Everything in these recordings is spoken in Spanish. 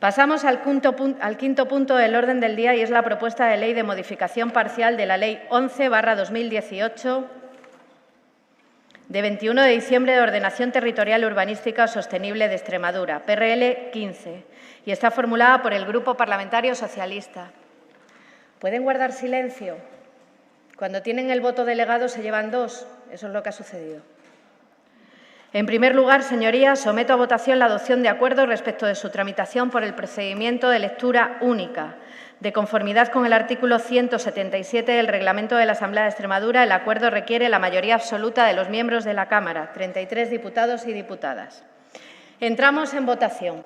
Pasamos al quinto punto del orden del día y es la propuesta de ley de modificación parcial de la Ley 11/2018 de 21 de diciembre de Ordenación Territorial Urbanística Sostenible de Extremadura, PRL 15, y está formulada por el Grupo Parlamentario Socialista. ¿Pueden guardar silencio? Cuando tienen el voto delegado se llevan dos. Eso es lo que ha sucedido. En primer lugar, señorías, someto a votación la adopción de acuerdo respecto de su tramitación por el procedimiento de lectura única. De conformidad con el artículo 177 del Reglamento de la Asamblea de Extremadura, el acuerdo requiere la mayoría absoluta de los miembros de la Cámara, 33 diputados y diputadas. Entramos en votación.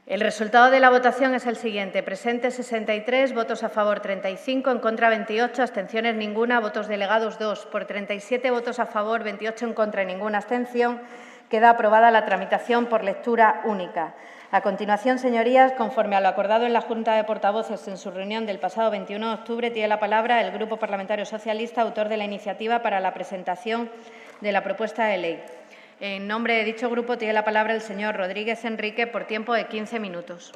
El resultado de la votación es el siguiente. Presentes 63, votos a favor 35, en contra 28, abstenciones ninguna, votos delegados 2. Por 37 votos a favor, 28 en contra y ninguna abstención, queda aprobada la tramitación por lectura única. A continuación, señorías, conforme a lo acordado en la Junta de Portavoces en su reunión del pasado 21 de octubre, tiene la palabra el Grupo Parlamentario Socialista, autor de la iniciativa para la presentación de la propuesta de ley. En nombre de dicho grupo tiene la palabra el señor Rodríguez Enrique por tiempo de 15 minutos.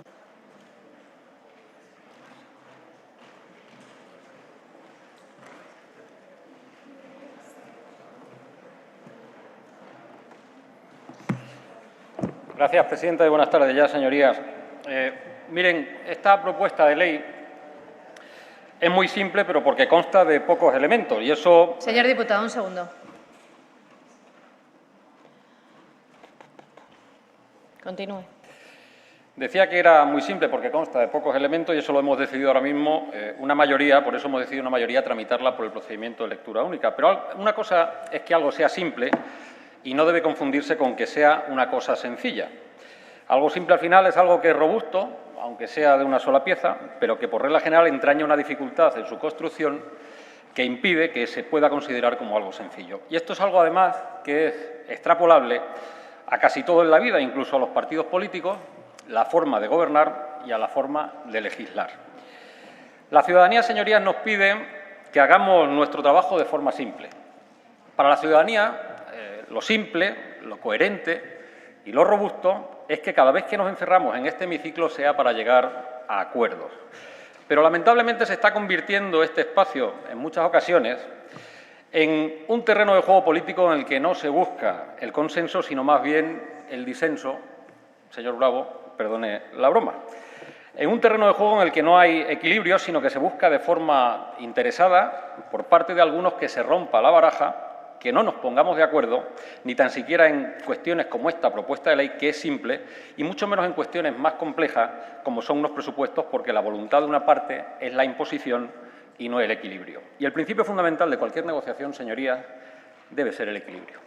Gracias, presidenta, y buenas tardes ya, señorías. Miren, esta propuesta de ley es muy simple, pero porque consta de pocos elementos, y eso... Señor diputado, un segundo. Continúe. Decía que era muy simple porque consta de pocos elementos y eso lo hemos decidido ahora mismo una mayoría, por eso hemos decidido una mayoría tramitarla por el procedimiento de lectura única. Pero una cosa es que algo sea simple y no debe confundirse con que sea una cosa sencilla. Algo simple al final es algo que es robusto, aunque sea de una sola pieza, pero que por regla general entraña una dificultad en su construcción que impide que se pueda considerar como algo sencillo. Y esto es algo, además, que es extrapolable a casi todo en la vida, incluso a los partidos políticos, la forma de gobernar y a la forma de legislar. La ciudadanía, señorías, nos pide que hagamos nuestro trabajo de forma simple. Para la ciudadanía, lo simple, lo coherente y lo robusto es que cada vez que nos encerramos en este hemiciclo sea para llegar a acuerdos. Pero lamentablemente se está convirtiendo este espacio, en muchas ocasiones, en un terreno de juego político en el que no se busca el consenso, sino más bien el disenso, señor Bravo, perdone la broma, en un terreno de juego en el que no hay equilibrio, sino que se busca de forma interesada, por parte de algunos, que se rompa la baraja, que no nos pongamos de acuerdo, ni tan siquiera en cuestiones como esta propuesta de ley, que es simple, y mucho menos en cuestiones más complejas, como son unos presupuestos, porque la voluntad de una parte es la imposición y no el equilibrio. Y el principio fundamental de cualquier negociación, señorías, debe ser el equilibrio.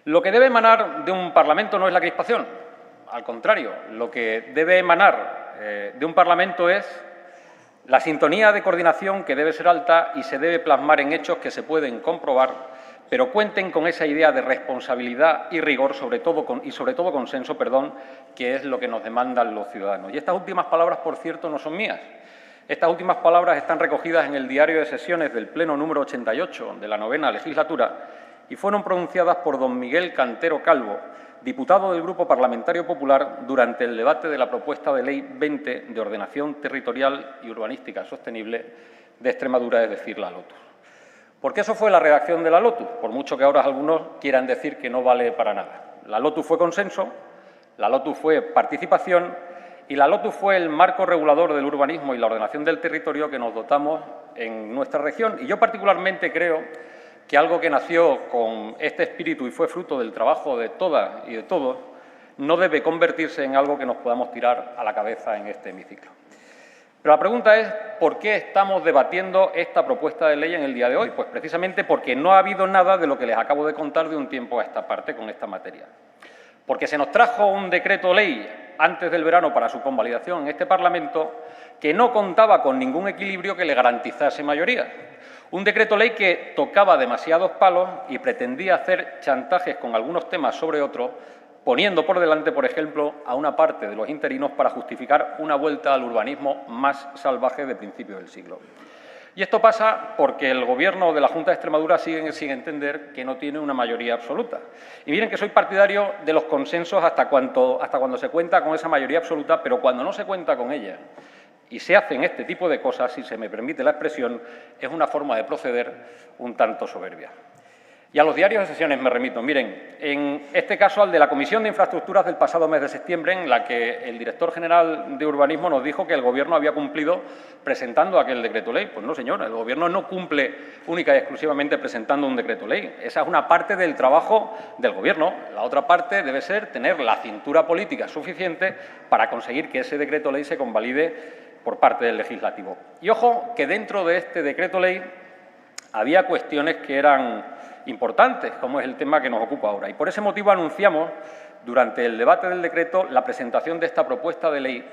Lo que debe emanar de un Parlamento no es la crispación. Al contrario, lo que debe emanar de un Parlamento es la sintonía de coordinación, que debe ser alta y se debe plasmar en hechos que se pueden comprobar, pero cuenten con esa idea de responsabilidad y rigor, sobre todo consenso, que es lo que nos demandan los ciudadanos. Y estas últimas palabras, por cierto, no son mías. Estas últimas palabras están recogidas en el diario de sesiones del Pleno número 88 de la 9ª legislatura y fueron pronunciadas por don Miguel Cantero Calvo, diputado del Grupo Parlamentario Popular, durante el debate de la propuesta de Ley 20 de Ordenación Territorial y Urbanística Sostenible de Extremadura, es decir, la LOTUS. Porque eso fue la redacción de la LOTUS, por mucho que ahora algunos quieran decir que no vale para nada. La LOTUS fue consenso, la LOTUS fue participación y la LOTUS fue el marco regulador del urbanismo y la ordenación del territorio que nos dotamos en nuestra región. Y yo particularmente creo que algo que nació con este espíritu y fue fruto del trabajo de todas y de todos, no debe convertirse en algo que nos podamos tirar a la cabeza en este hemiciclo. Pero la pregunta es, ¿por qué estamos debatiendo esta propuesta de ley en el día de hoy? Pues precisamente porque no ha habido nada de lo que les acabo de contar de un tiempo a esta parte con esta materia. Porque se nos trajo un decreto ley antes del verano para su convalidación en este Parlamento que no contaba con ningún equilibrio que le garantizase mayoría. Un decreto ley que tocaba demasiados palos y pretendía hacer chantajes con algunos temas sobre otros poniendo por delante, por ejemplo, a una parte de los interinos para justificar una vuelta al urbanismo más salvaje de principios del siglo. Y esto pasa porque el Gobierno de la Junta de Extremadura sigue sin entender que no tiene una mayoría absoluta. Y miren que soy partidario de los consensos hasta cuando se cuenta con esa mayoría absoluta, pero cuando no se cuenta con ella y se hacen este tipo de cosas, si se me permite la expresión, es una forma de proceder un tanto soberbia. Y a los diarios de sesiones me remito. Miren, en este caso al de la Comisión de Infraestructuras del pasado mes de septiembre, en la que el director general de Urbanismo nos dijo que el Gobierno había cumplido presentando aquel decreto ley. Pues no, señor, el Gobierno no cumple única y exclusivamente presentando un decreto ley. Esa es una parte del trabajo del Gobierno. La otra parte debe ser tener la cintura política suficiente para conseguir que ese decreto ley se convalide por parte del Legislativo. Y ojo que dentro de este decreto ley había cuestiones que eran importantes, como es el tema que nos ocupa ahora. Y por ese motivo anunciamos, durante el debate del decreto, la presentación de esta propuesta de ley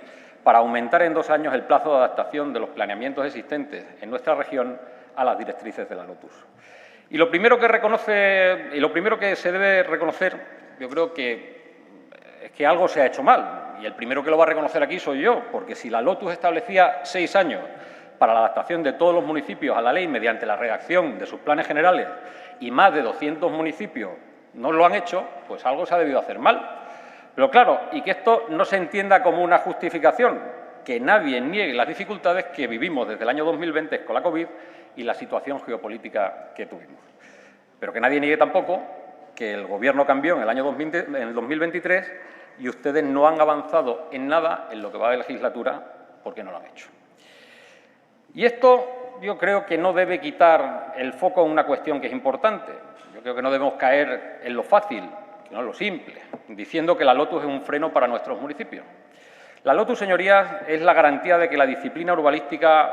para aumentar en 2 años el plazo de adaptación de los planeamientos existentes en nuestra región a las directrices de la LOTUS. Y lo primero que se debe reconocer, yo creo que es que algo se ha hecho mal. Y el primero que lo va a reconocer aquí soy yo, porque si la LOTUS establecía 6 años para la adaptación de todos los municipios a la ley mediante la redacción de sus planes generales y más de 200 municipios no lo han hecho, pues algo se ha debido hacer mal. Pero claro, y que esto no se entienda como una justificación, que nadie niegue las dificultades que vivimos desde el año 2020 con la COVID y la situación geopolítica que tuvimos. Pero que nadie niegue tampoco que el Gobierno cambió en el año 2023 y ustedes no han avanzado en nada en lo que va de legislatura porque no lo han hecho. Y esto yo creo que no debe quitar el foco en una cuestión que es importante. Yo creo que no debemos caer en lo fácil, sino en lo simple, diciendo que la LOTUS es un freno para nuestros municipios. La LOTUS, señorías, es la garantía de que la disciplina urbanística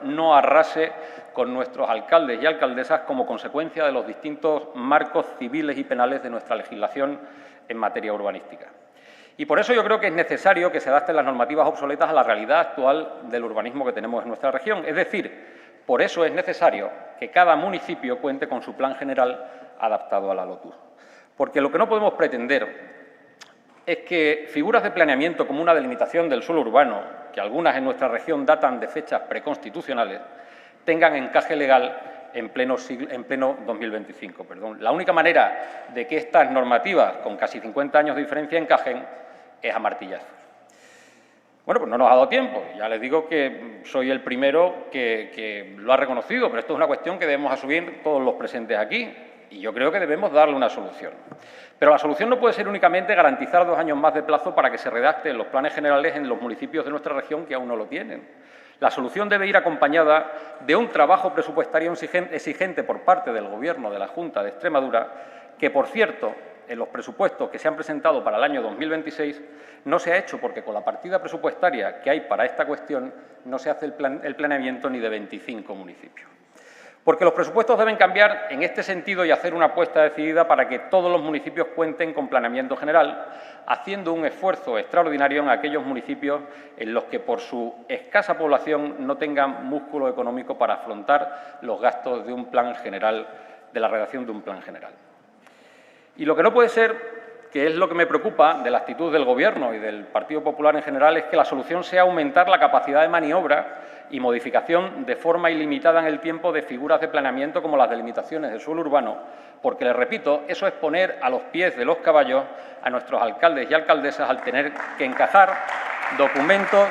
no arrase con nuestros alcaldes y alcaldesas como consecuencia de los distintos marcos civiles y penales de nuestra legislación en materia urbanística. Y por eso yo creo que es necesario que se adapten las normativas obsoletas a la realidad actual del urbanismo que tenemos en nuestra región. Es decir, por eso es necesario que cada municipio cuente con su plan general adaptado a la LOTUS. Porque lo que no podemos pretender es que figuras de planeamiento como una delimitación del suelo urbano, que algunas en nuestra región datan de fechas preconstitucionales, tengan encaje legal en pleno 2025. La única manera de que estas normativas, con casi 50 años de diferencia, encajen es a martillazos. Bueno, pues no nos ha dado tiempo. Ya les digo que soy el primero que lo ha reconocido, pero esto es una cuestión que debemos asumir todos los presentes aquí y yo creo que debemos darle una solución. Pero la solución no puede ser únicamente garantizar 2 años más de plazo para que se redacten los planes generales en los municipios de nuestra región que aún no lo tienen. La solución debe ir acompañada de un trabajo presupuestario exigente por parte del Gobierno de la Junta de Extremadura, que, por cierto, en los presupuestos que se han presentado para el año 2026 no se ha hecho porque con la partida presupuestaria que hay para esta cuestión no se hace el planeamiento ni de 25 municipios. Porque los presupuestos deben cambiar en este sentido y hacer una apuesta decidida para que todos los municipios cuenten con planeamiento general, haciendo un esfuerzo extraordinario en aquellos municipios en los que por su escasa población no tengan músculo económico para afrontar los gastos de un plan general, de la redacción de un plan general. Y lo que no puede ser, que es lo que me preocupa de la actitud del Gobierno y del Partido Popular en general, es que la solución sea aumentar la capacidad de maniobra y modificación de forma ilimitada en el tiempo de figuras de planeamiento como las delimitaciones del suelo urbano, porque, les repito, eso es poner a los pies de los caballos a nuestros alcaldes y alcaldesas al tener que encajar documentos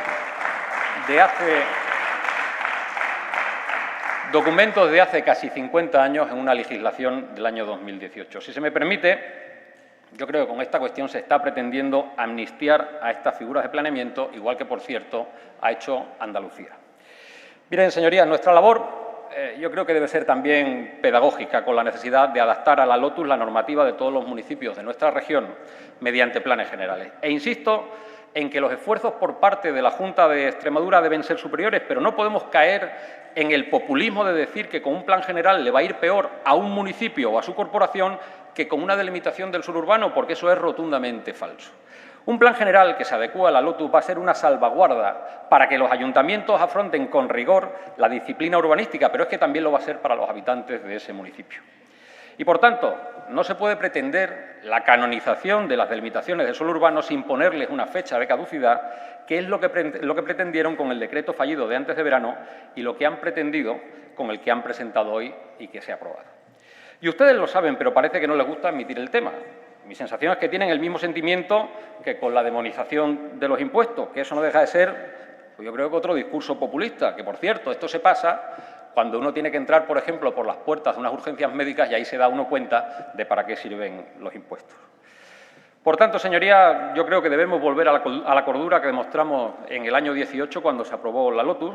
de hace casi 50 años en una legislación del año 2018. Si se me permite, yo creo que con esta cuestión se está pretendiendo amnistiar a estas figuras de planeamiento, igual que, por cierto, ha hecho Andalucía. Miren, señorías, nuestra labor yo creo que debe ser también pedagógica, con la necesidad de adaptar a la LOTUS la normativa de todos los municipios de nuestra región mediante planes generales. E insisto en que los esfuerzos por parte de la Junta de Extremadura deben ser superiores, pero no podemos caer en el populismo de decir que con un plan general le va a ir peor a un municipio o a su corporación que con una delimitación del suelo urbano, porque eso es rotundamente falso. Un plan general que se adecúa a la LOTUS va a ser una salvaguarda para que los ayuntamientos afronten con rigor la disciplina urbanística, pero es que también lo va a ser para los habitantes de ese municipio. Y, por tanto, no se puede pretender la canonización de las delimitaciones de suelo urbano sin ponerles una fecha de caducidad, que es lo que pretendieron con el decreto fallido de antes de verano y lo que han pretendido con el que han presentado hoy y que se ha aprobado. Y ustedes lo saben, pero parece que no les gusta admitir el tema. Mi sensación es que tienen el mismo sentimiento que con la demonización de los impuestos, que eso no deja de ser, pues yo creo que otro discurso populista, que, por cierto, esto se pasa cuando uno tiene que entrar, por ejemplo, por las puertas de unas urgencias médicas y ahí se da uno cuenta de para qué sirven los impuestos. Por tanto, señorías, yo creo que debemos volver a la cordura que demostramos en el año 18 cuando se aprobó la LOTUS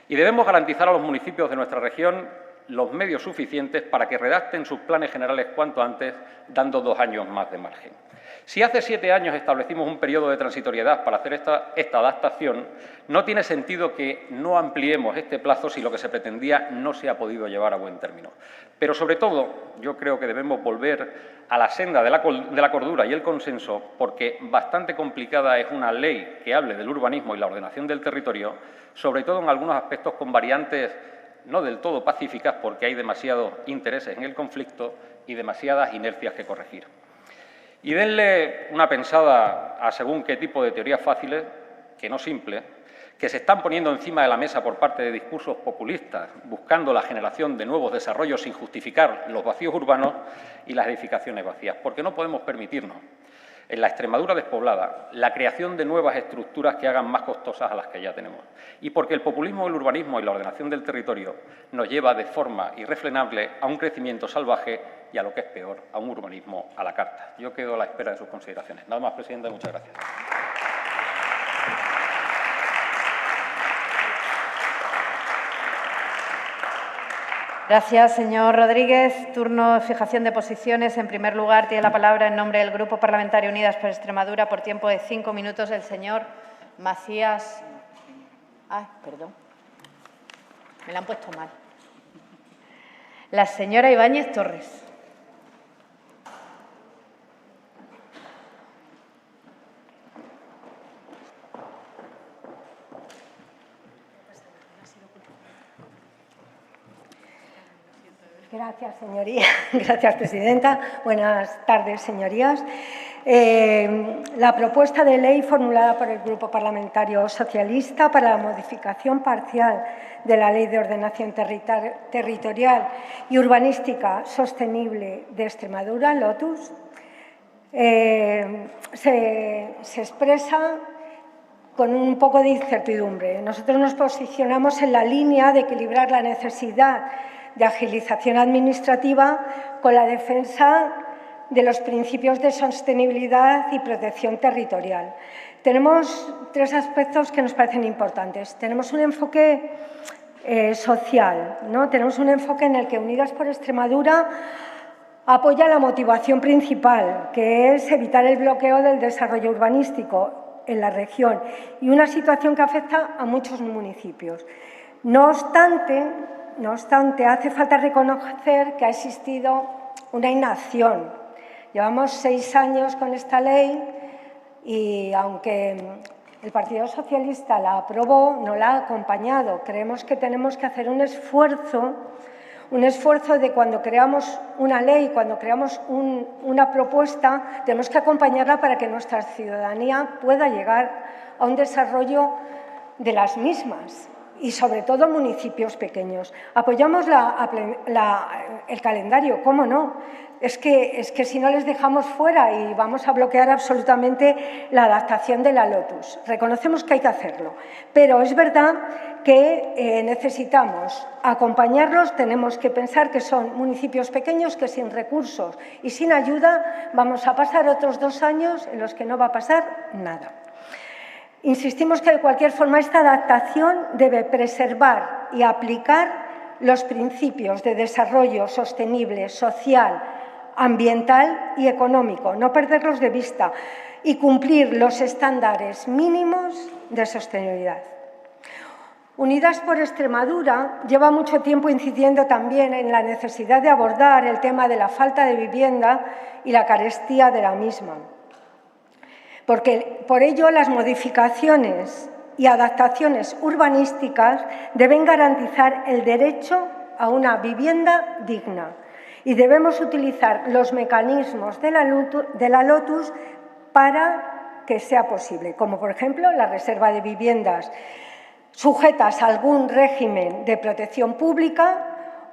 y debemos garantizar a los municipios de nuestra región los medios suficientes para que redacten sus planes generales cuanto antes, dando 2 años más de margen. Si hace 7 años establecimos un periodo de transitoriedad para hacer esta adaptación, no tiene sentido que no ampliemos este plazo si lo que se pretendía no se ha podido llevar a buen término. Pero, sobre todo, yo creo que debemos volver a la senda de la cordura y el consenso, porque bastante complicada es una ley que hable del urbanismo y la ordenación del territorio, sobre todo en algunos aspectos con variantes no del todo pacíficas, porque hay demasiados intereses en el conflicto y demasiadas inercias que corregir. Y denle una pensada a según qué tipo de teorías fáciles, que no simples, que se están poniendo encima de la mesa por parte de discursos populistas, buscando la generación de nuevos desarrollos sin justificar los vacíos urbanos y las edificaciones vacías, porque no podemos permitirnos, en la Extremadura despoblada, la creación de nuevas estructuras que hagan más costosas a las que ya tenemos. Y porque el populismo, el urbanismo y la ordenación del territorio nos lleva de forma irrefrenable a un crecimiento salvaje y, a lo que es peor, a un urbanismo a la carta. Yo quedo a la espera de sus consideraciones. Nada más, presidenta. Muchas gracias. Gracias, señor Rodríguez. Turno de fijación de posiciones. En primer lugar, tiene la palabra en nombre del Grupo Parlamentario Unidas por Extremadura por tiempo de 5 minutos el señor Macías. Ay, perdón. Me la han puesto mal. La señora Ibáñez Torres. Gracias, señoría. Gracias, presidenta. Buenas tardes, señorías. La propuesta de ley formulada por el Grupo Parlamentario Socialista para la modificación parcial de la Ley de Ordenación Territorial y Urbanística Sostenible de Extremadura, LOTUS, se expresa con un poco de incertidumbre. Nosotros nos posicionamos en la línea de equilibrar la necesidad de agilización administrativa con la defensa de los principios de sostenibilidad y protección territorial. Tenemos 3 aspectos que nos parecen importantes. Tenemos un enfoque social, ¿no? Tenemos un enfoque en el que Unidas por Extremadura apoya la motivación principal, que es evitar el bloqueo del desarrollo urbanístico en la región y una situación que afecta a muchos municipios. No obstante, hace falta reconocer que ha existido una inacción. Llevamos 6 años con esta ley y, aunque el Partido Socialista la aprobó, no la ha acompañado. Creemos que tenemos que hacer un esfuerzo de cuando creamos una ley, cuando creamos una propuesta, tenemos que acompañarla para que nuestra ciudadanía pueda llegar a un desarrollo de las mismas. Y, sobre todo, municipios pequeños. Apoyamos el calendario, ¿cómo no? Es que si no les dejamos fuera y vamos a bloquear absolutamente la adaptación de la LOTUS. Reconocemos que hay que hacerlo, pero es verdad que necesitamos acompañarlos. Tenemos que pensar que son municipios pequeños que sin recursos y sin ayuda vamos a pasar otros 2 años en los que no va a pasar nada. Insistimos que, de cualquier forma, esta adaptación debe preservar y aplicar los principios de desarrollo sostenible, social, ambiental y económico, no perderlos de vista y cumplir los estándares mínimos de sostenibilidad. Unidas por Extremadura lleva mucho tiempo incidiendo también en la necesidad de abordar el tema de la falta de vivienda y la carestía de la misma. Por ello, las modificaciones y adaptaciones urbanísticas deben garantizar el derecho a una vivienda digna y debemos utilizar los mecanismos de la LOTUS para que sea posible, como por ejemplo la reserva de viviendas sujetas a algún régimen de protección pública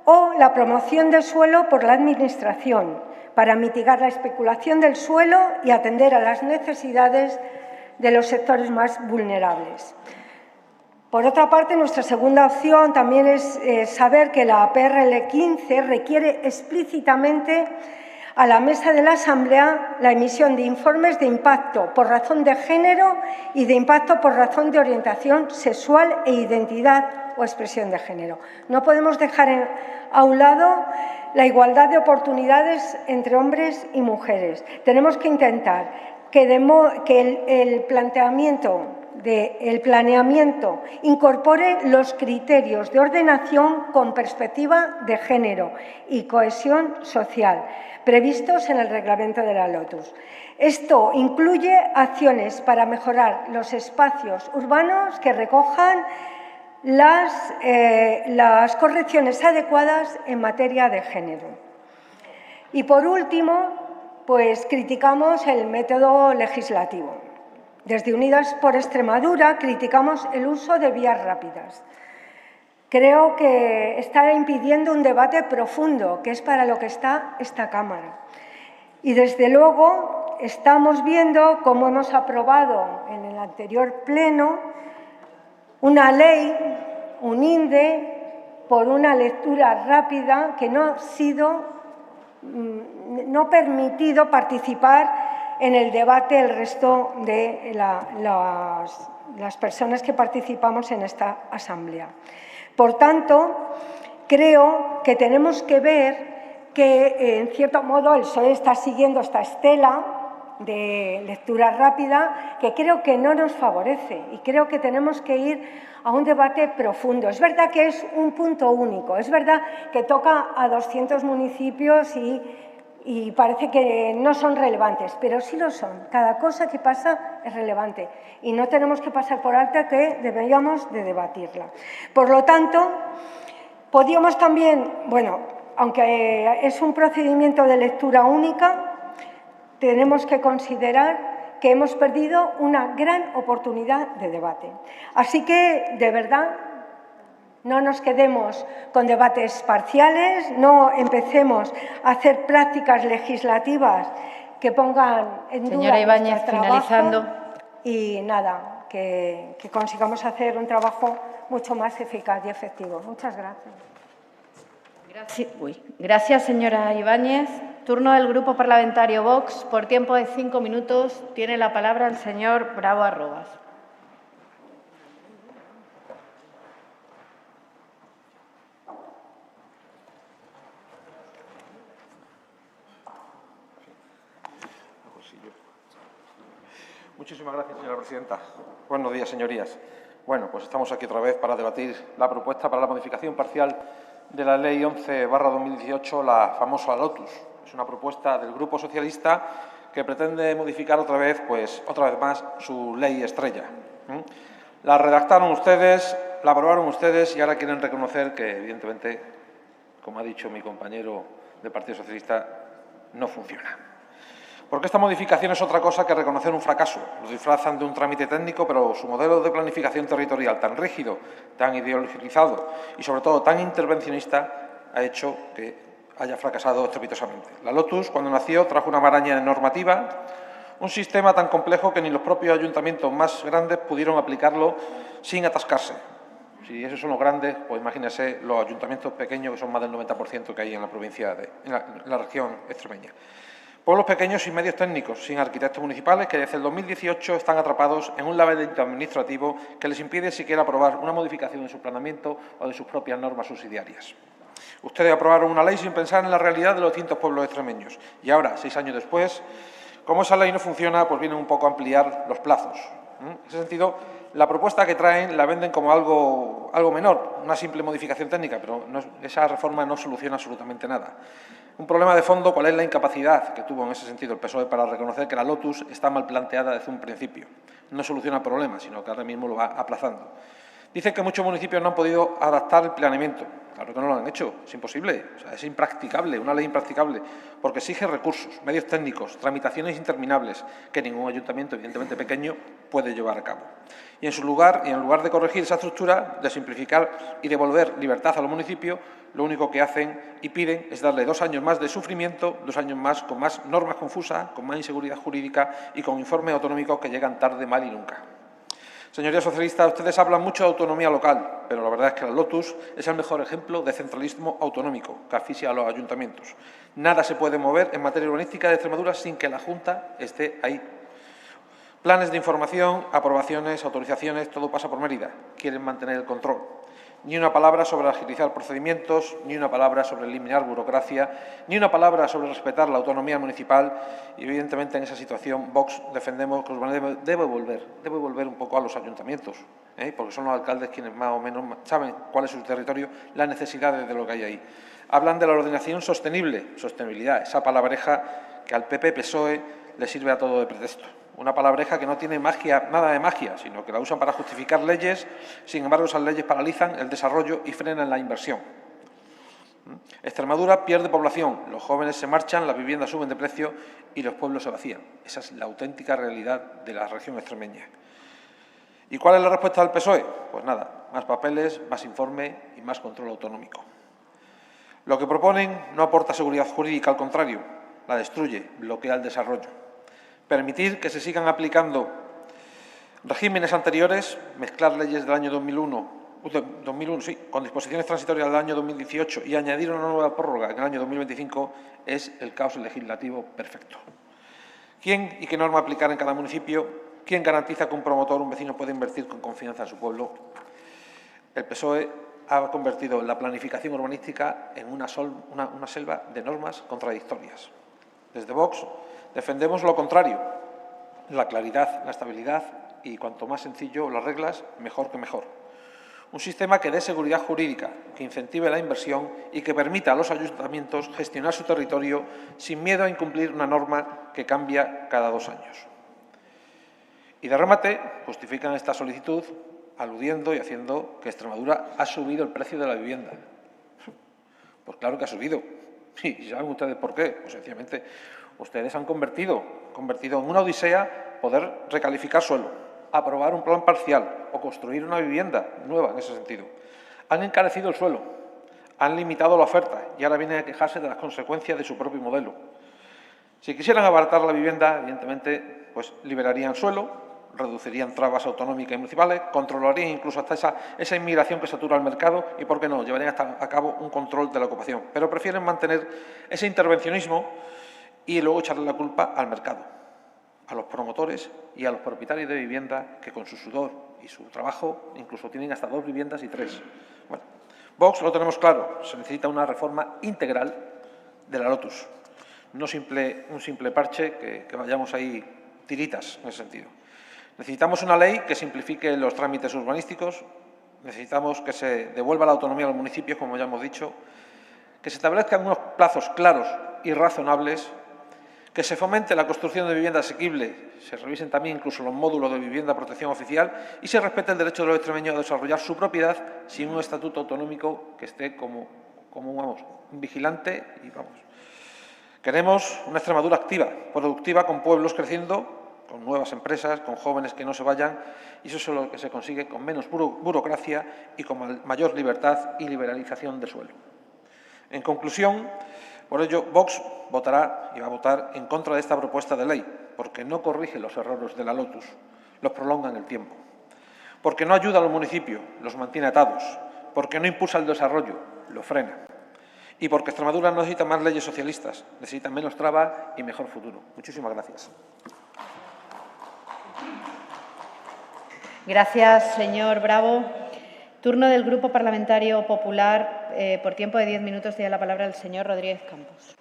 o la promoción del suelo por la Administración para mitigar la especulación del suelo y atender a las necesidades de los sectores más vulnerables. Por otra parte, nuestra segunda opción también es saber que la PRL 15 requiere explícitamente a la mesa de la Asamblea la emisión de informes de impacto por razón de género y de impacto por razón de orientación sexual e identidad o expresión de género. No podemos dejar a un lado la igualdad de oportunidades entre hombres y mujeres. Tenemos que intentar que el planeamiento incorpore los criterios de ordenación con perspectiva de género y cohesión social previstos en el reglamento de la LOTUS. Esto incluye acciones para mejorar los espacios urbanos que recojan las correcciones adecuadas en materia de género. Y, por último, pues criticamos el método legislativo. Desde Unidas por Extremadura criticamos el uso de vías rápidas. Creo que está impidiendo un debate profundo, que es para lo que está esta Cámara. Y, desde luego, estamos viendo cómo hemos aprobado en el anterior pleno una ley, un INDE, por una lectura rápida que no ha permitido participar en el debate el resto de las personas que participamos en esta Asamblea. Por tanto, creo que tenemos que ver que, en cierto modo, el PSOE está siguiendo esta estela de lectura rápida que creo que no nos favorece y creo que tenemos que ir a un debate profundo. Es verdad que es un punto único, es verdad que toca a 200 municipios y parece que no son relevantes, pero sí lo son. Cada cosa que pasa es relevante y no tenemos que pasar por alto que deberíamos de debatirla. Por lo tanto, podríamos también, aunque es un procedimiento de lectura única, tenemos que considerar que hemos perdido una gran oportunidad de debate. Así que, de verdad, no nos quedemos con debates parciales, no empecemos a hacer prácticas legislativas que pongan en duda Señora Ibáñez, nuestro trabajo. finalizando. Y nada, que consigamos hacer un trabajo mucho más eficaz y efectivo. Muchas gracias. Gracias, señora Ibáñez. Turno del Grupo Parlamentario Vox. Por tiempo de 5 minutos tiene la palabra el señor Bravo Arrobas. Muchísimas gracias, señora presidenta. Buenos días, señorías. Bueno, pues estamos aquí otra vez para debatir la propuesta para la modificación parcial de la Ley 11/2018, la famosa LOTUS. Es una propuesta del Grupo Socialista que pretende modificar otra vez más, su ley estrella. La redactaron ustedes, la aprobaron ustedes y ahora quieren reconocer que, evidentemente, como ha dicho mi compañero del Partido Socialista, no funciona. Porque esta modificación es otra cosa que reconocer un fracaso. Lo disfrazan de un trámite técnico, pero su modelo de planificación territorial tan rígido, tan ideologizado y, sobre todo, tan intervencionista, ha hecho que haya fracasado estrepitosamente. La LOTUS, cuando nació, trajo una maraña de normativa, un sistema tan complejo que ni los propios ayuntamientos más grandes pudieron aplicarlo sin atascarse. Si esos son los grandes, pues imagínense los ayuntamientos pequeños, que son más del 90% que hay en la provincia, en la región extremeña. Pueblos pequeños sin medios técnicos, sin arquitectos municipales, que desde el 2018 están atrapados en un laberinto administrativo que les impide siquiera aprobar una modificación de su planeamiento o de sus propias normas subsidiarias. Ustedes aprobaron una ley sin pensar en la realidad de los distintos pueblos extremeños. Y ahora, 6 años después, como esa ley no funciona, pues vienen un poco a ampliar los plazos. En ese sentido, la propuesta que traen la venden como algo menor, una simple modificación técnica, pero esa reforma no soluciona absolutamente nada. Un problema de fondo, ¿cuál es la incapacidad que tuvo en ese sentido el PSOE para reconocer que la LOTUS está mal planteada desde un principio? No soluciona el problema, sino que ahora mismo lo va aplazando. Dicen que muchos municipios no han podido adaptar el planeamiento. Claro que no lo han hecho, es imposible, o sea, es impracticable, una ley impracticable, porque exige recursos, medios técnicos, tramitaciones interminables que ningún ayuntamiento, evidentemente pequeño, puede llevar a cabo. Y en lugar de corregir esa estructura, de simplificar y devolver libertad a los municipios, lo único que hacen y piden es darle 2 años más de sufrimiento, 2 años más con más normas confusas, con más inseguridad jurídica y con informes autonómicos que llegan tarde, mal y nunca. Señorías socialistas, ustedes hablan mucho de autonomía local, pero la verdad es que la Lotus es el mejor ejemplo de centralismo autonómico que asfixia a los ayuntamientos. Nada se puede mover en materia urbanística de Extremadura sin que la Junta esté ahí. Planes de información, aprobaciones, autorizaciones, todo pasa por Mérida. Quieren mantener el control. Ni una palabra sobre agilizar procedimientos, ni una palabra sobre eliminar burocracia, ni una palabra sobre respetar la autonomía municipal. Y, evidentemente, en esa situación, Vox defendemos que Urbané debe volver un poco a los ayuntamientos, porque son los alcaldes quienes más o menos saben cuál es su territorio, las necesidades de lo que hay ahí. Hablan de la ordenación sostenible, sostenibilidad, esa palabreja que al PP-PSOE le sirve a todo de pretexto. Una palabreja que no tiene nada de magia, sino que la usan para justificar leyes, sin embargo esas leyes paralizan el desarrollo y frenan la inversión. Extremadura pierde población, los jóvenes se marchan, las viviendas suben de precio y los pueblos se vacían. Esa es la auténtica realidad de la región extremeña. ¿Y cuál es la respuesta del PSOE? Pues nada, más papeles, más informe y más control autonómico. Lo que proponen no aporta seguridad jurídica, al contrario, la destruye, bloquea el desarrollo. Permitir que se sigan aplicando regímenes anteriores, mezclar leyes del año 2001 con disposiciones transitorias del año 2018 y añadir una nueva prórroga en el año 2025 es el caos legislativo perfecto. ¿Quién y qué norma aplicar en cada municipio? ¿Quién garantiza que un promotor, un vecino, puede invertir con confianza en su pueblo? El PSOE ha convertido la planificación urbanística en una selva de normas contradictorias. Desde Vox defendemos lo contrario, la claridad, la estabilidad y, cuanto más sencillo las reglas, mejor que mejor. Un sistema que dé seguridad jurídica, que incentive la inversión y que permita a los ayuntamientos gestionar su territorio sin miedo a incumplir una norma que cambia cada 2 años. Y de remate, justifican esta solicitud aludiendo y haciendo que Extremadura ha subido el precio de la vivienda. Pues claro que ha subido. ¿Y saben ustedes por qué? Pues sencillamente ustedes han convertido en una odisea poder recalificar suelo, aprobar un plan parcial o construir una vivienda nueva en ese sentido. Han encarecido el suelo, han limitado la oferta y ahora vienen a quejarse de las consecuencias de su propio modelo. Si quisieran abaratar la vivienda, evidentemente, pues liberarían suelo, reducirían trabas autonómicas y municipales, controlarían incluso hasta esa inmigración que satura el mercado y, ¿por qué no?, llevarían a cabo un control de la ocupación. Pero prefieren mantener ese intervencionismo y luego echarle la culpa al mercado, a los promotores y a los propietarios de vivienda que con su sudor y su trabajo incluso tienen hasta 2 viviendas y 3. Bueno, Vox lo tenemos claro, se necesita una reforma integral de la Lotus, no un simple parche que vayamos ahí tiritas en ese sentido. Necesitamos una ley que simplifique los trámites urbanísticos, necesitamos que se devuelva la autonomía a los municipios, como ya hemos dicho, que se establezcan unos plazos claros y razonables, que se fomente la construcción de vivienda asequible, se revisen también incluso los módulos de vivienda de protección oficial y se respete el derecho de los extremeños a desarrollar su propiedad sin un estatuto autonómico que esté como un vigilante y vamos. Queremos una Extremadura activa, productiva, con pueblos creciendo, con nuevas empresas, con jóvenes que no se vayan, y eso es lo que se consigue con menos burocracia y con mayor libertad y liberalización de suelo. En conclusión, por ello, Vox votará y va a votar en contra de esta propuesta de ley, porque no corrige los errores de la Lotus, los prolonga en el tiempo, porque no ayuda a los municipios, los mantiene atados, porque no impulsa el desarrollo, lo frena, y porque Extremadura no necesita más leyes socialistas, necesita menos trabas y mejor futuro. Muchísimas gracias. Gracias, señor Bravo. Turno del Grupo Parlamentario Popular. Por tiempo de 10 minutos tiene la palabra el señor Rodríguez Campos.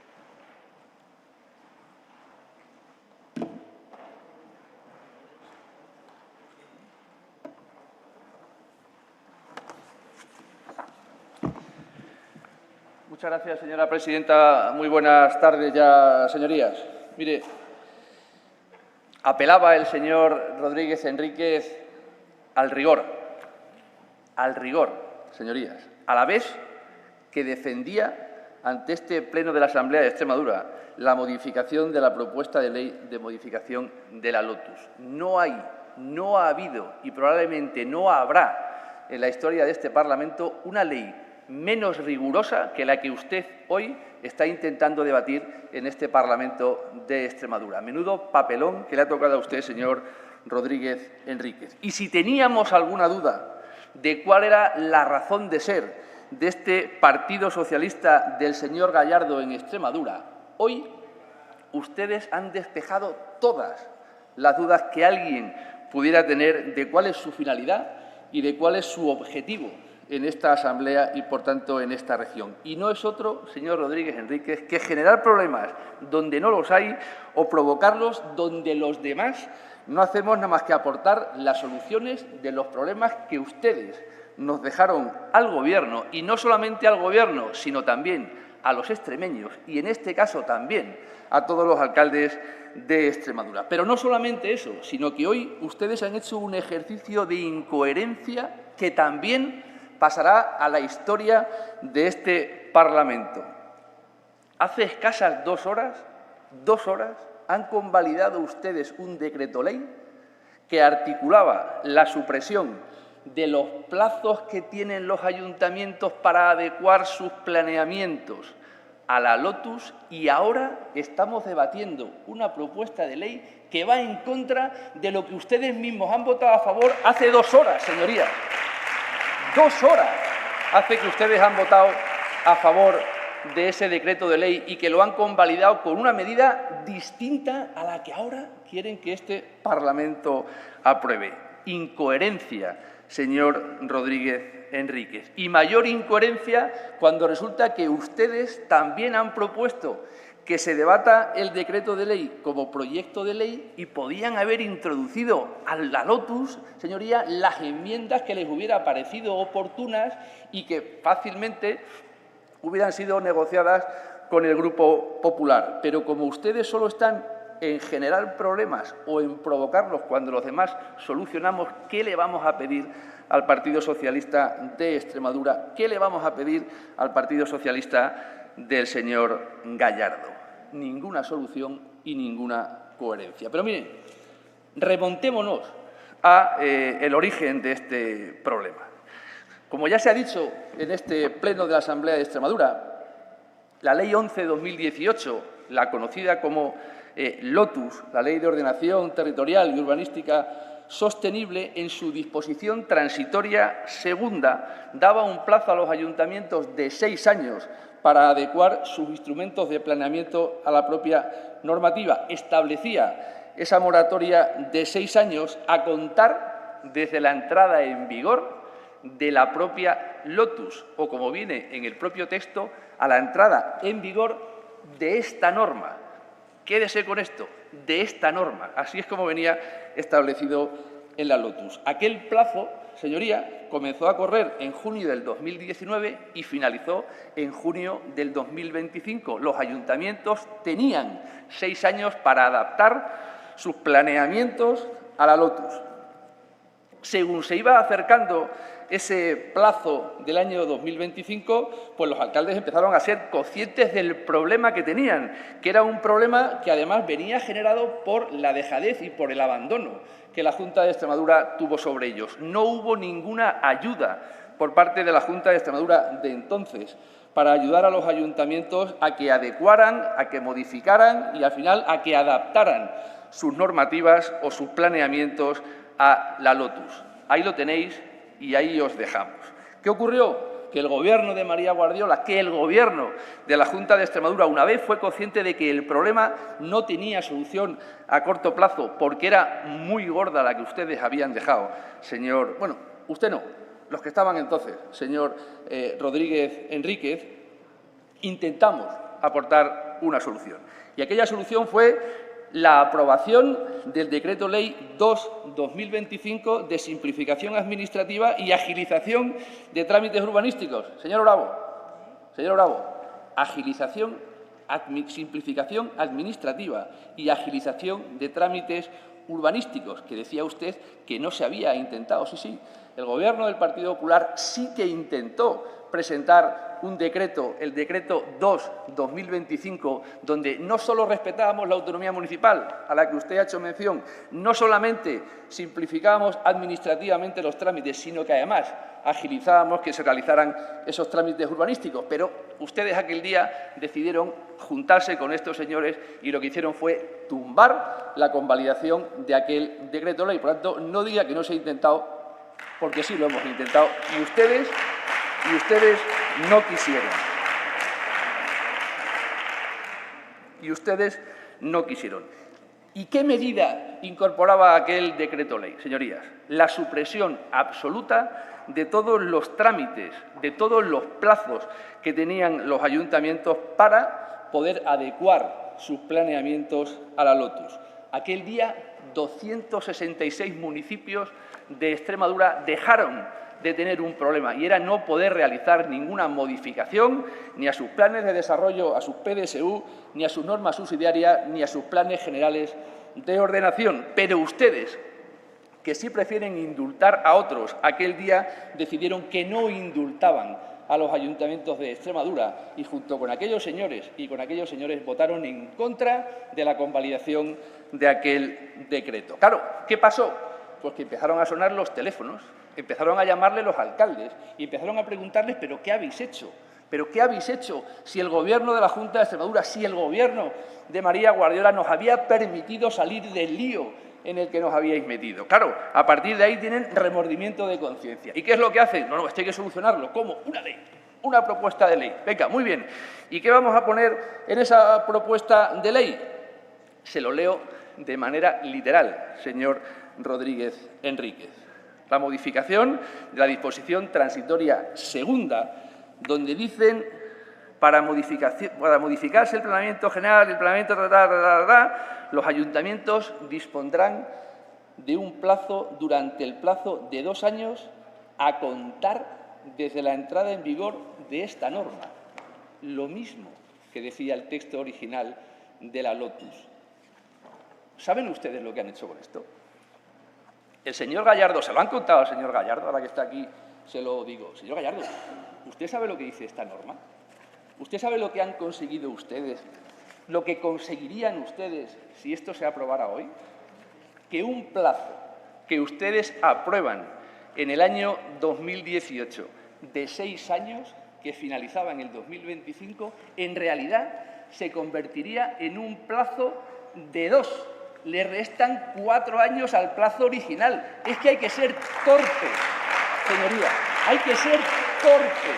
Muchas gracias, señora presidenta. Muy buenas tardes ya, señorías. Mire, apelaba el señor Rodríguez Enríquez al rigor. al rigor, señorías, a la vez que defendía ante este Pleno de la Asamblea de Extremadura la modificación de la propuesta de ley de modificación de la Lotus. No hay, no ha habido y probablemente no habrá en la historia de este Parlamento una ley menos rigurosa que la que usted hoy está intentando debatir en este Parlamento de Extremadura. Menudo papelón que le ha tocado a usted, señor Rodríguez Enríquez. Y si teníamos alguna duda de cuál era la razón de ser de este Partido Socialista del señor Gallardo en Extremadura, hoy ustedes han despejado todas las dudas que alguien pudiera tener de cuál es su finalidad y de cuál es su objetivo en esta Asamblea y, por tanto, en esta región. Y no es otro, señor Rodríguez Enríquez, que generar problemas donde no los hay o provocarlos donde los demás no hacemos nada más que aportar las soluciones de los problemas que ustedes nos dejaron al Gobierno, y no solamente al Gobierno, sino también a los extremeños y, en este caso, también a todos los alcaldes de Extremadura. Pero no solamente eso, sino que hoy ustedes han hecho un ejercicio de incoherencia que también pasará a la historia de este Parlamento. Hace escasas 2 horas, han convalidado ustedes un decreto ley que articulaba la supresión de los plazos que tienen los ayuntamientos para adecuar sus planeamientos a la Lotus, y ahora estamos debatiendo una propuesta de ley que va en contra de lo que ustedes mismos han votado a favor hace 2 horas, señorías. 2 horas hace que ustedes han votado a favor de ese decreto de ley y que lo han convalidado con una medida distinta a la que ahora quieren que este Parlamento apruebe. Incoherencia, señor Rodríguez Enríquez. Y mayor incoherencia cuando resulta que ustedes también han propuesto que se debata el decreto de ley como proyecto de ley y podían haber introducido a la Lotus, señoría, las enmiendas que les hubiera parecido oportunas y que fácilmente hubieran sido negociadas con el Grupo Popular. Pero como ustedes solo están en generar problemas o en provocarlos cuando los demás solucionamos, ¿qué le vamos a pedir al Partido Socialista de Extremadura? ¿Qué le vamos a pedir al Partido Socialista del señor Gallardo? Ninguna solución y ninguna coherencia. Pero miren, remontémonos al origen de este problema. Como ya se ha dicho en este Pleno de la Asamblea de Extremadura, la Ley 11/2018, la conocida como Lotus, la Ley de Ordenación Territorial y Urbanística Sostenible, en su disposición transitoria segunda, daba un plazo a los ayuntamientos de 6 años para adecuar sus instrumentos de planeamiento a la propia normativa. Establecía esa moratoria de 6 años a contar desde la entrada en vigor de la propia Lotus, o como viene en el propio texto, a la entrada en vigor de esta norma. Quédese con esto, de esta norma. Así es como venía establecido en la Lotus. Aquel plazo, señoría, comenzó a correr en junio del 2019 y finalizó en junio del 2025. Los ayuntamientos tenían 6 años para adaptar sus planeamientos a la Lotus. Según se iba acercando ese plazo del año 2025, pues los alcaldes empezaron a ser conscientes del problema que tenían, que era un problema que además venía generado por la dejadez y por el abandono que la Junta de Extremadura tuvo sobre ellos. No hubo ninguna ayuda por parte de la Junta de Extremadura de entonces para ayudar a los ayuntamientos a que adecuaran, a que modificaran y, al final, a que adaptaran sus normativas o sus planeamientos a la Lotus. Ahí lo tenéis y ahí os dejamos. ¿Qué ocurrió? Que el Gobierno de María Guardiola, que el Gobierno de la Junta de Extremadura, una vez fue consciente de que el problema no tenía solución a corto plazo, porque era muy gorda la que ustedes habían dejado, señor... Bueno, usted no, los que estaban entonces, señor Rodríguez Enríquez, intentamos aportar una solución. Y aquella solución fue la aprobación del Decreto Ley 2/2025 de simplificación administrativa y agilización de trámites urbanísticos. Señor Bravo, agilización, simplificación administrativa y agilización de trámites urbanísticos, que decía usted que no se había intentado. Sí, sí, el Gobierno del Partido Popular sí que intentó presentar un decreto, el Decreto 2/2025, donde no solo respetábamos la autonomía municipal, a la que usted ha hecho mención, no solamente simplificábamos administrativamente los trámites, sino que además agilizábamos que se realizaran esos trámites urbanísticos. Pero ustedes aquel día decidieron juntarse con estos señores y lo que hicieron fue tumbar la convalidación de aquel decreto ley. Por lo tanto, no diga que no se ha intentado, porque sí lo hemos intentado y ustedes no quisieron. Y ustedes no quisieron. ¿Y qué medida incorporaba aquel decreto ley, señorías? La supresión absoluta de todos los trámites, de todos los plazos que tenían los ayuntamientos para poder adecuar sus planeamientos a la Lotus. Aquel día, 266 municipios de Extremadura dejaron de tener un problema, y era no poder realizar ninguna modificación ni a sus planes de desarrollo, a sus PDSU, ni a sus normas subsidiarias, ni a sus planes generales de ordenación. Pero ustedes, que sí prefieren indultar a otros, aquel día decidieron que no indultaban a los ayuntamientos de Extremadura y junto con aquellos señores votaron en contra de la convalidación de aquel decreto. Claro, ¿qué pasó? Pues que empezaron a sonar los teléfonos, empezaron a llamarle los alcaldes y empezaron a preguntarles ¿pero qué habéis hecho? ¿Pero qué habéis hecho? Si el Gobierno de la Junta de Extremadura, si el Gobierno de María Guardiola nos había permitido salir del lío en el que nos habíais metido. Claro, a partir de ahí tienen remordimiento de conciencia. ¿Y qué es lo que hacen? No, esto hay que solucionarlo. ¿Cómo? Una ley, una propuesta de ley. Venga, muy bien. ¿Y qué vamos a poner en esa propuesta de ley? Se lo leo de manera literal, señor Rodríguez Enríquez. La modificación de la disposición transitoria segunda, donde dicen para modificarse el planeamiento general, el planeamiento los ayuntamientos dispondrán de un plazo durante el plazo de 2 años a contar desde la entrada en vigor de esta norma. Lo mismo que decía el texto original de la Lotus. ¿Saben ustedes lo que han hecho con esto? El señor Gallardo, se lo han contado al señor Gallardo, ahora que está aquí se lo digo. Señor Gallardo, ¿usted sabe lo que dice esta norma? ¿Usted sabe lo que han conseguido ustedes? ¿Lo que conseguirían ustedes si esto se aprobara hoy? Que un plazo que ustedes aprueban en el año 2018 de 6 años, que finalizaba en el 2025, en realidad se convertiría en un plazo de 2. Le restan 4 años al plazo original. Es que hay que ser torpe, señoría. Hay que ser torpe.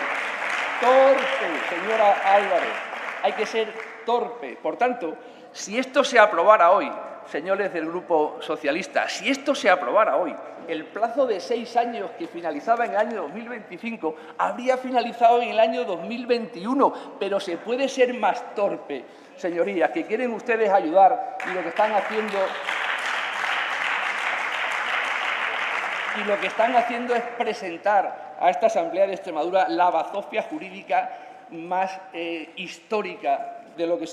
Torpe, señora Álvarez. Hay que ser torpe. Por tanto, si esto se aprobara hoy, señores del Grupo Socialista, si esto se aprobara hoy, el plazo de 6 años que finalizaba en el año 2025 habría finalizado en el año 2021. Pero se puede ser más torpe, señorías, que quieren ustedes ayudar y lo que están haciendo es presentar a esta Asamblea de Extremadura la bazofia jurídica más histórica de lo que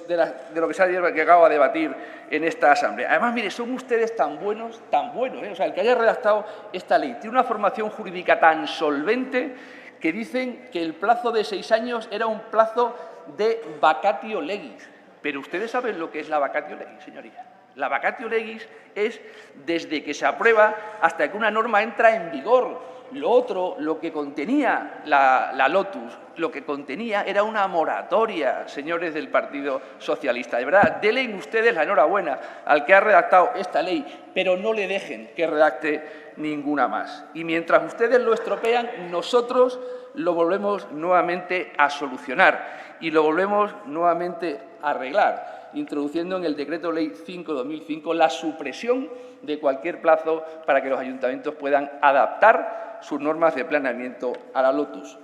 que acaba de debatir en esta Asamblea. Además, mire, son ustedes tan buenos, o sea, el que haya redactado esta ley tiene una formación jurídica tan solvente que dicen que el plazo de 6 años era un plazo de vacatio legis. Pero ustedes saben lo que es la vacatio legis, señorías. La vacatio legis es desde que se aprueba hasta que una norma entra en vigor. Lo otro, lo que contenía la Lotus, lo que contenía era una moratoria, señores del Partido Socialista. De verdad, denle ustedes la enhorabuena al que ha redactado esta ley, pero no le dejen que redacte ninguna más. Y mientras ustedes lo estropean, nosotros lo volvemos nuevamente a solucionar y lo volvemos nuevamente a arreglar, introduciendo en el Decreto Ley 5/2005 la supresión de cualquier plazo para que los ayuntamientos puedan adaptar sus normas de planeamiento a la Lotus.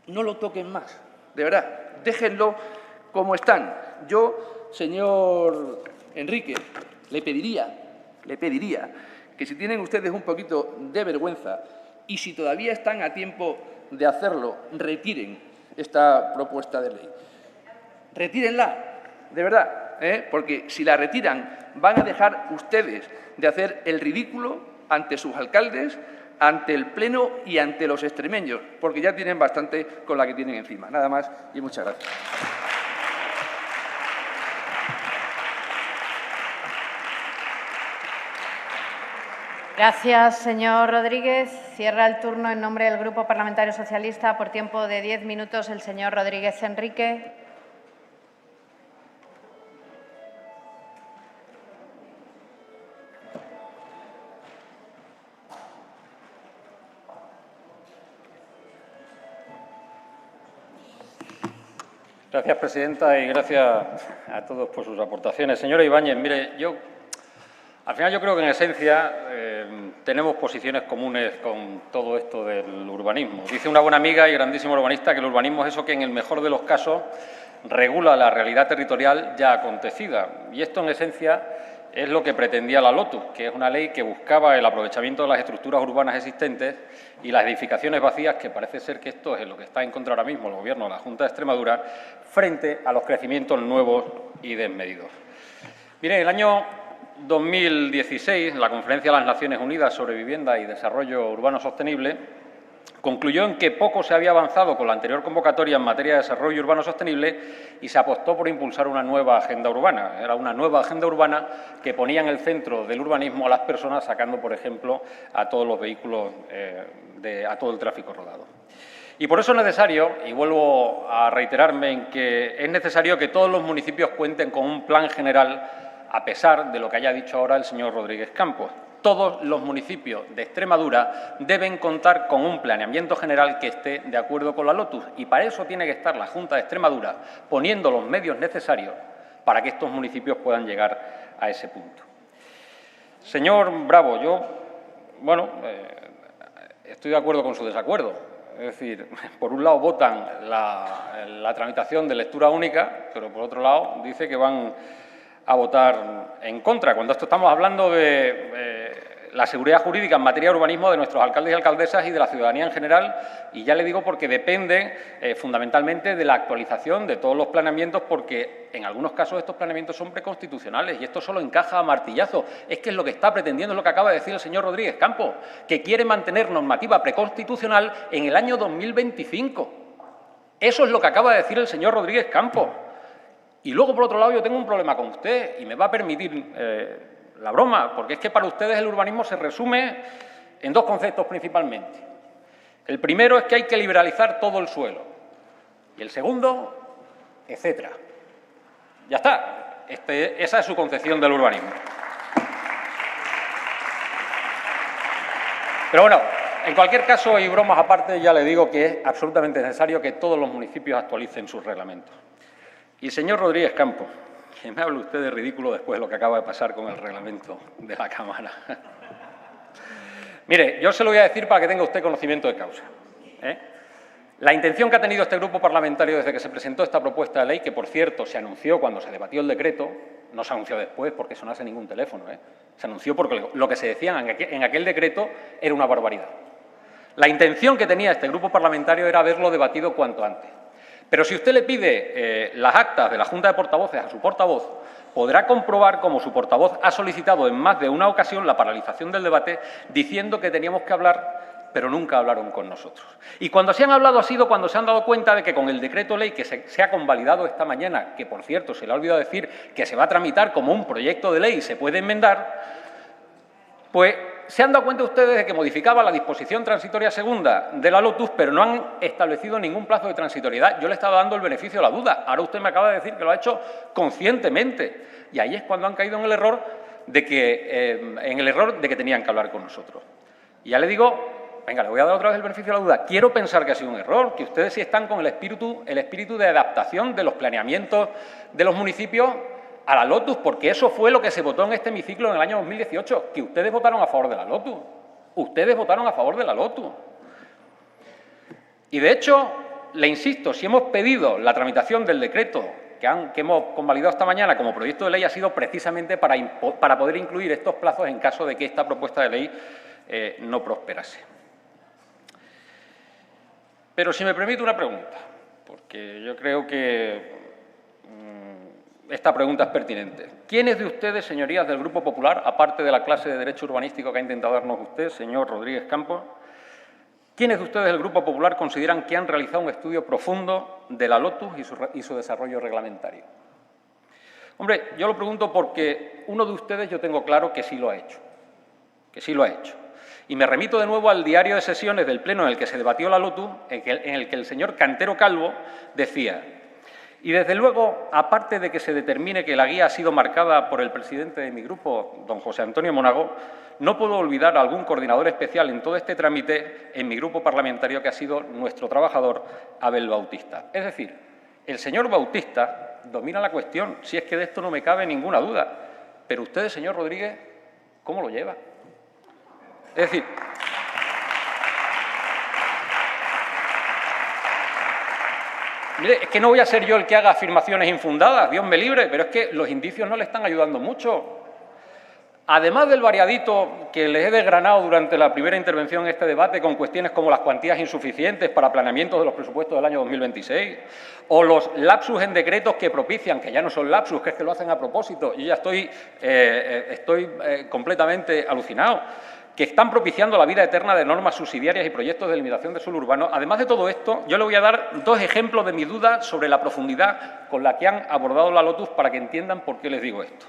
No lo toquen más, de verdad, déjenlo como están. Yo, señor Enrique, le pediría que si tienen ustedes un poquito de vergüenza y si todavía están a tiempo de hacerlo, retiren esta propuesta de ley. Retírenla, de verdad, porque si la retiran van a dejar ustedes de hacer el ridículo ante sus alcaldes, ante el Pleno y ante los extremeños, porque ya tienen bastante con la que tienen encima. Nada más y muchas gracias. Gracias, señor Rodríguez. Cierra el turno en nombre del Grupo Parlamentario Socialista por tiempo de 10 minutos el señor Rodríguez Enrique. Gracias, presidenta, y gracias a todos por sus aportaciones. Señora Ibáñez, mire, al final yo creo que en esencia tenemos posiciones comunes con todo esto del urbanismo. Dice una buena amiga y grandísima urbanista que el urbanismo es eso que en el mejor de los casos regula la realidad territorial ya acontecida. Y esto en esencia es lo que pretendía la LOTUS, que es una ley que buscaba el aprovechamiento de las estructuras urbanas existentes y las edificaciones vacías, que parece ser que esto es lo que está en contra ahora mismo el Gobierno de la Junta de Extremadura, frente a los crecimientos nuevos y desmedidos. Mire, en el año 2016, la Conferencia de las Naciones Unidas sobre Vivienda y Desarrollo Urbano Sostenible concluyó en que poco se había avanzado con la anterior convocatoria en materia de desarrollo urbano sostenible y se apostó por impulsar una nueva agenda urbana. Era una nueva agenda urbana que ponía en el centro del urbanismo a las personas, sacando, por ejemplo, a todos los vehículos, a todo el tráfico rodado. Y por eso es necesario, y vuelvo a reiterarme en que es necesario que todos los municipios cuenten con un plan general, a pesar de lo que haya dicho ahora el señor Rodríguez Campos. Todos los municipios de Extremadura deben contar con un planeamiento general que esté de acuerdo con la LOTUS y para eso tiene que estar la Junta de Extremadura poniendo los medios necesarios para que estos municipios puedan llegar a ese punto. Señor Bravo, yo, estoy de acuerdo con su desacuerdo. Es decir, por un lado votan la tramitación de lectura única, pero por otro lado dice que van a votar en contra, cuando esto estamos hablando de la seguridad jurídica en materia de urbanismo de nuestros alcaldes y alcaldesas y de la ciudadanía en general, y ya le digo porque depende fundamentalmente de la actualización de todos los planeamientos, porque en algunos casos estos planeamientos son preconstitucionales y esto solo encaja a martillazo. Es que es lo que está pretendiendo, es lo que acaba de decir el señor Rodríguez Campos, que quiere mantener normativa preconstitucional en el año 2025. Eso es lo que acaba de decir el señor Rodríguez Campos. Y luego, por otro lado, yo tengo un problema con usted y me va a permitir la broma, porque es que para ustedes el urbanismo se resume en dos conceptos principalmente. El primero es que hay que liberalizar todo el suelo y el segundo, etcétera. Ya está. Esa es su concepción del urbanismo. Pero bueno, en cualquier caso, y bromas aparte, ya le digo que es absolutamente necesario que todos los municipios actualicen sus reglamentos. Y, señor Rodríguez Campos, que me hable usted de ridículo después de lo que acaba de pasar con el reglamento de la Cámara. Mire, yo se lo voy a decir para que tenga usted conocimiento de causa. La intención que ha tenido este grupo parlamentario desde que se presentó esta propuesta de ley, que, por cierto, se anunció cuando se debatió el decreto, no se anunció después porque sonase ningún teléfono, se anunció porque lo que se decía en aquel decreto era una barbaridad. La intención que tenía este grupo parlamentario era haberlo debatido cuanto antes. Pero si usted le pide las actas de la Junta de Portavoces a su portavoz, podrá comprobar cómo su portavoz ha solicitado en más de una ocasión la paralización del debate diciendo que teníamos que hablar, pero nunca hablaron con nosotros. Y cuando se han hablado ha sido cuando se han dado cuenta de que con el decreto ley que se ha convalidado esta mañana, que por cierto se le ha olvidado decir que se va a tramitar como un proyecto de ley y se puede enmendar, pues se han dado cuenta ustedes de que modificaba la disposición transitoria segunda de la LOTUS, pero no han establecido ningún plazo de transitoriedad. Yo le estaba dando el beneficio de la duda. Ahora usted me acaba de decir que lo ha hecho conscientemente. Y ahí es cuando han caído en el error de que tenían que hablar con nosotros. Y ya le digo, venga, le voy a dar otra vez el beneficio de la duda. Quiero pensar que ha sido un error, que ustedes sí están con el espíritu de adaptación de los planeamientos de los municipios a la LOTUS, porque eso fue lo que se votó en este hemiciclo en el año 2018, que ustedes votaron a favor de la LOTUS. Ustedes votaron a favor de la LOTUS. Y, de hecho, le insisto, si hemos pedido la tramitación del decreto que hemos convalidado esta mañana como proyecto de ley, ha sido precisamente para poder incluir estos plazos en caso de que esta propuesta de ley no prosperase. Pero si me permite una pregunta, porque yo creo que esta pregunta es pertinente. ¿Quiénes de ustedes, señorías del Grupo Popular, aparte de la clase de Derecho Urbanístico que ha intentado darnos usted, señor Rodríguez Campos, quiénes de ustedes del Grupo Popular consideran que han realizado un estudio profundo de la Lotus y su desarrollo reglamentario? Hombre, yo lo pregunto porque uno de ustedes yo tengo claro que sí lo ha hecho, Y me remito de nuevo al diario de sesiones del Pleno en el que se debatió la Lotus, en el que el señor Cantero Calvo decía: y desde luego, aparte de que se determine que la guía ha sido marcada por el presidente de mi grupo, don José Antonio Monago, no puedo olvidar a algún coordinador especial en todo este trámite en mi grupo parlamentario, que ha sido nuestro trabajador Abel Bautista. Es decir, el señor Bautista domina la cuestión, si es que de esto no me cabe ninguna duda. Pero usted, señor Rodríguez, ¿cómo lo lleva? Es decir, mire, es que no voy a ser yo el que haga afirmaciones infundadas, Dios me libre, pero es que los indicios no le están ayudando mucho. Además del variadito que les he desgranado durante la primera intervención en este debate, con cuestiones como las cuantías insuficientes para planeamientos de los presupuestos del año 2026, o los lapsus en decretos que propician, que ya no son lapsus, que es que lo hacen a propósito, y ya estoy completamente alucinado, que están propiciando la vida eterna de normas subsidiarias y proyectos de limitación de suelo urbano. Además de todo esto, yo le voy a dar dos ejemplos de mi duda sobre la profundidad con la que han abordado la Lotus para que entiendan por qué les digo esto.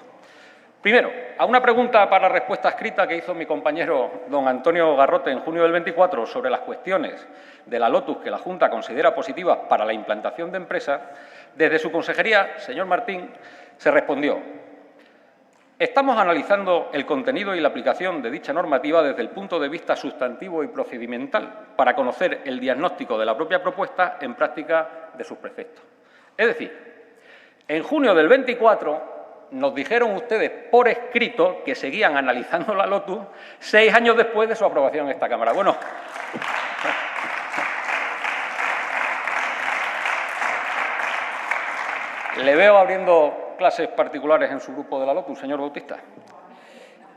Primero, a una pregunta para respuesta escrita que hizo mi compañero don Antonio Garrote en junio del 24 sobre las cuestiones de la Lotus que la Junta considera positivas para la implantación de empresas, desde su consejería, señor Martín, se respondió: estamos analizando el contenido y la aplicación de dicha normativa desde el punto de vista sustantivo y procedimental para conocer el diagnóstico de la propia propuesta en práctica de sus preceptos. Es decir, en junio del 24 nos dijeron ustedes por escrito que seguían analizando la Lotus 6 años después de su aprobación en esta Cámara. Bueno, le veo abriendo clases particulares en su grupo de la Lotus, señor Bautista.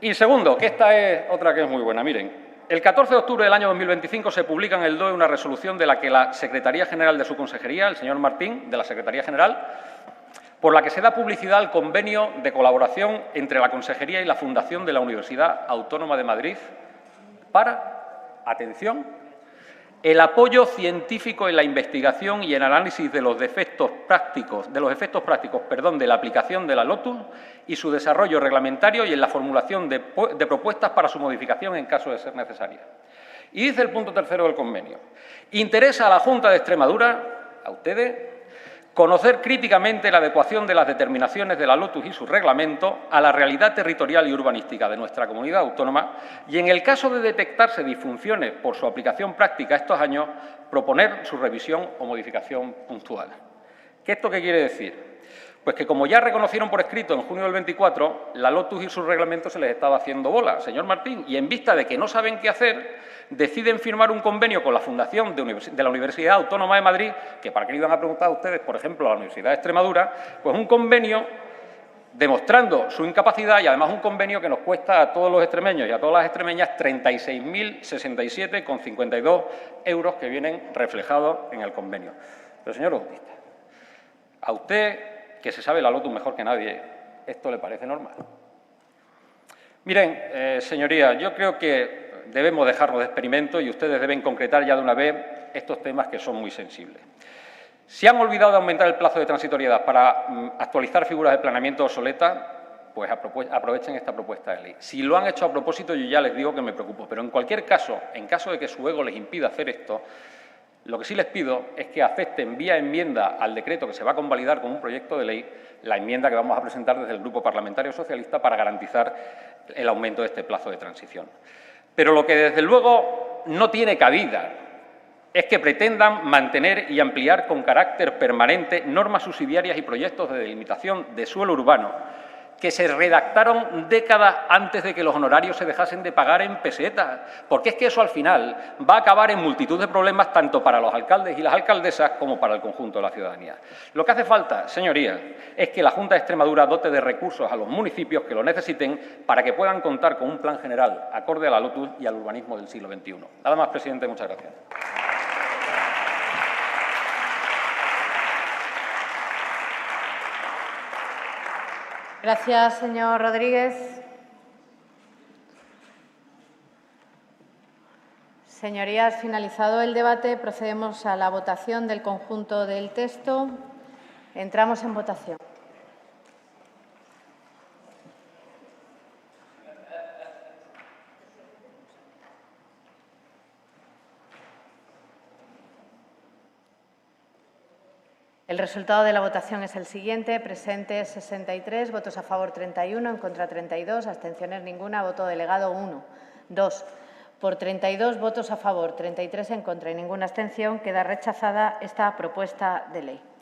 Y segundo, que esta es otra que es muy buena. Miren, el 14 de octubre del año 2025 se publica en el DOE una resolución de la que la Secretaría General de su consejería, el señor Martín, de la Secretaría General, por la que se da publicidad al convenio de colaboración entre la Consejería y la Fundación de la Universidad Autónoma de Madrid para, atención, el apoyo científico en la investigación y el análisis de los efectos prácticos, de la aplicación de la Lotus y su desarrollo reglamentario y en la formulación de propuestas para su modificación en caso de ser necesaria. Y dice el punto tercero del convenio: interesa a la Junta de Extremadura, a ustedes, conocer críticamente la adecuación de las determinaciones de la Lotus y su reglamento a la realidad territorial y urbanística de nuestra comunidad autónoma y, en el caso de detectarse disfunciones por su aplicación práctica estos años, proponer su revisión o modificación puntual. ¿Esto qué quiere decir? Pues que, como ya reconocieron por escrito en junio del 24, la Lotus y su reglamento se les estaba haciendo bola, señor Martín, y en vista de que no saben qué hacer, deciden firmar un convenio con la Fundación de la Universidad Autónoma de Madrid, que para qué le iban a preguntar a ustedes, por ejemplo, a la Universidad de Extremadura, pues un convenio demostrando su incapacidad y además un convenio que nos cuesta a todos los extremeños y a todas las extremeñas 36.067,52 euros que vienen reflejados en el convenio. Pero, señor Bautista, a usted, que se sabe la Lotus mejor que nadie, ¿esto le parece normal? Miren, señorías, yo creo que debemos dejarnos de experimentos y ustedes deben concretar ya de una vez estos temas que son muy sensibles. Si han olvidado de aumentar el plazo de transitoriedad para actualizar figuras de planeamiento obsoletas, pues aprovechen esta propuesta de ley. Si lo han hecho a propósito, yo ya les digo que me preocupo, pero en cualquier caso, en caso de que su ego les impida hacer esto, lo que sí les pido es que acepten vía enmienda al decreto que se va a convalidar con un proyecto de ley, la enmienda que vamos a presentar desde el Grupo Parlamentario Socialista para garantizar el aumento de este plazo de transición. Pero lo que desde luego no tiene cabida es que pretendan mantener y ampliar con carácter permanente normas subsidiarias y proyectos de delimitación de suelo urbano que se redactaron décadas antes de que los honorarios se dejasen de pagar en pesetas, porque es que eso al final va a acabar en multitud de problemas tanto para los alcaldes y las alcaldesas como para el conjunto de la ciudadanía. Lo que hace falta, señorías, es que la Junta de Extremadura dote de recursos a los municipios que lo necesiten para que puedan contar con un plan general acorde a la Lotus y al urbanismo del siglo XXI. Nada más, presidente. Muchas gracias. Gracias, señor Rodríguez. Señorías, finalizado el debate, procedemos a la votación del conjunto del texto. Entramos en votación. El resultado de la votación es el siguiente. Presentes 63, votos a favor 31, en contra 32, abstenciones ninguna, voto delegado 1. 2. Por 32 votos a favor, 33 en contra y ninguna abstención, queda rechazada esta propuesta de ley.